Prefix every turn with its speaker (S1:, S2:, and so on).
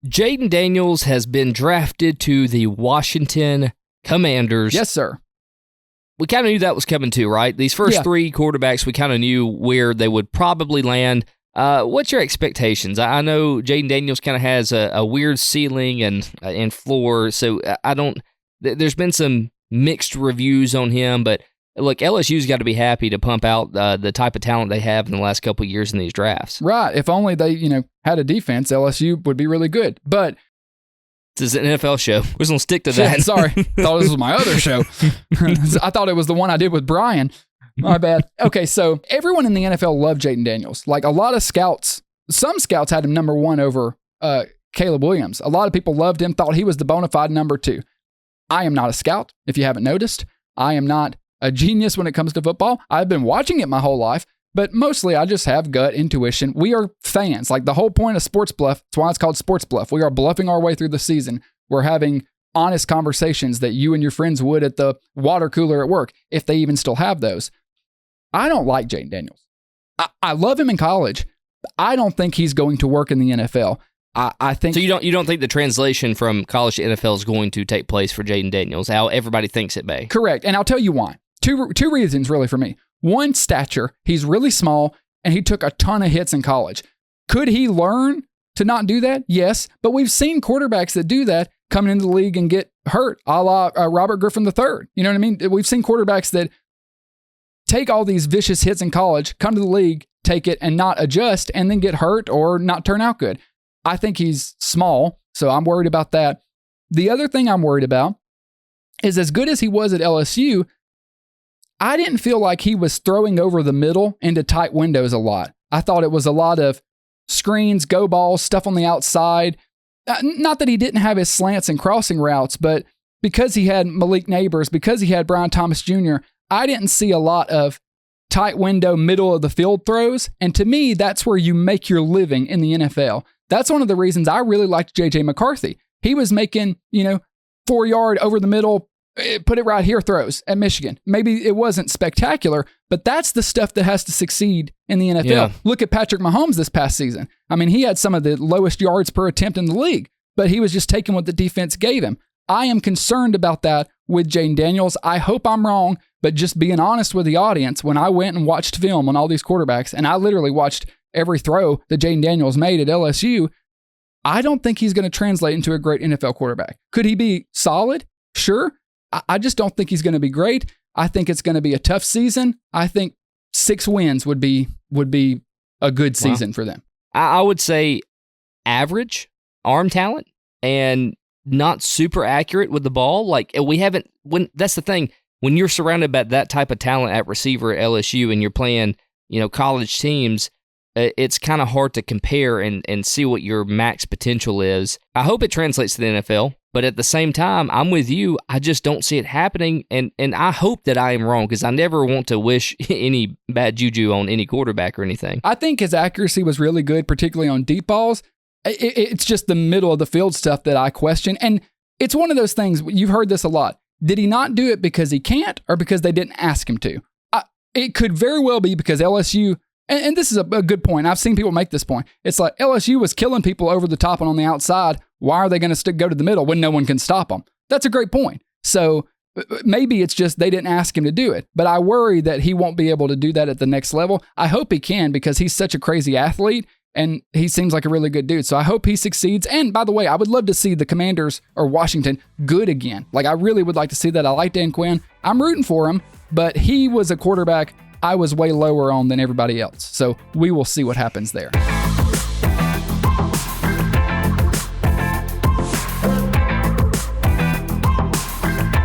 S1: Jayden Daniels has been drafted to the Washington Commanders.
S2: Yes, sir.
S1: We kind of knew that was coming too, right? These first three quarterbacks, we kind of knew where they would probably land. What's your expectations? I know Jayden Daniels kind of has a weird ceiling and floor, so I don't. There's been some mixed reviews on him, but look, LSU's got to be happy to pump out the type of talent they have in the last couple of years in these drafts.
S2: Right. If only they, had a defense, LSU would be really good. But
S1: this is an NFL show. We're just going to stick to that.
S2: Sorry. Thought this was my other show. I thought it was the one I did with Brian. My bad. Okay, so everyone in the NFL loved Jayden Daniels. Like a lot of scouts, some scouts had him number 1 over Caleb Williams. A lot of people loved him, thought he was the bona fide number 2. I am not a scout, if you haven't noticed. I am not a genius when it comes to football. I've been watching it my whole life, but mostly I just have gut intuition. We are fans. Like the whole point of Sports Bluff, that's why it's called Sports Bluff. We are bluffing our way through the season. We're having honest conversations that you and your friends would at the water cooler at work, if they even still have those. I don't like Jayden Daniels. I love him in college. I don't think he's going to work in the NFL. I think
S1: so. You don't think the translation from college to NFL is going to take place for Jayden Daniels? How everybody thinks it may.
S2: Correct, and I'll tell you why. Two reasons really for me. One, stature. He's really small, and he took a ton of hits in college. Could he learn to not do that? Yes, but we've seen quarterbacks that do that coming into the league and get hurt, a la Robert Griffin III. You know what I mean? We've seen quarterbacks that take all these vicious hits in college, come to the league, take it, and not adjust, and then get hurt or not turn out good. I think he's small, so I'm worried about that. The other thing I'm worried about is, as good as he was at LSU, I didn't feel like he was throwing over the middle into tight windows a lot. I thought it was a lot of screens, go balls, stuff on the outside. Not that he didn't have his slants and crossing routes, but because he had Malik Neighbors, because he had Brian Thomas Jr., I didn't see a lot of tight window, middle of the field throws. And to me, that's where you make your living in the NFL. That's one of the reasons I really liked J.J. McCarthy. He was making, 4-yard over the middle, put it right here throws at Michigan. Maybe it wasn't spectacular, but that's the stuff that has to succeed in the NFL. Yeah. Look at Patrick Mahomes this past season. I mean, he had some of the lowest yards per attempt in the league, but he was just taking what the defense gave him. I am concerned about that with Jayden Daniels. I hope I'm wrong, but just being honest with the audience, when I went and watched film on all these quarterbacks, and I literally watched every throw that Jayden Daniels made at LSU, I don't think he's going to translate into a great NFL quarterback. Could he be solid? Sure. I just don't think he's going to be great. I think it's going to be a tough season. I think 6 wins would be a good season for them.
S1: I would say average arm talent and not super accurate with the ball. Like that's the thing. When you're surrounded by that type of talent at receiver at LSU and you're playing, college teams, it's kind of hard to compare and see what your max potential is. I hope it translates to the NFL, but at the same time, I'm with you. I just don't see it happening, and I hope that I am wrong, because I never want to wish any bad juju on any quarterback or anything.
S2: I think his accuracy was really good, particularly on deep balls. It's just the middle of the field stuff that I question, and it's one of those things, you've heard this a lot. Did he not do it because he can't, or because they didn't ask him to? It could very well be because LSU... And this is a good point. I've seen people make this point. It's like LSU was killing people over the top and on the outside. Why are they going to go to the middle when no one can stop them? That's a great point. So maybe it's just they didn't ask him to do it. But I worry that he won't be able to do that at the next level. I hope he can, because he's such a crazy athlete and he seems like a really good dude. So I hope he succeeds. And by the way, I would love to see the Commanders or Washington good again. Like, I really would like to see that. I like Dan Quinn. I'm rooting for him, but he was a quarterback I was way lower on than everybody else. So we will see what happens there.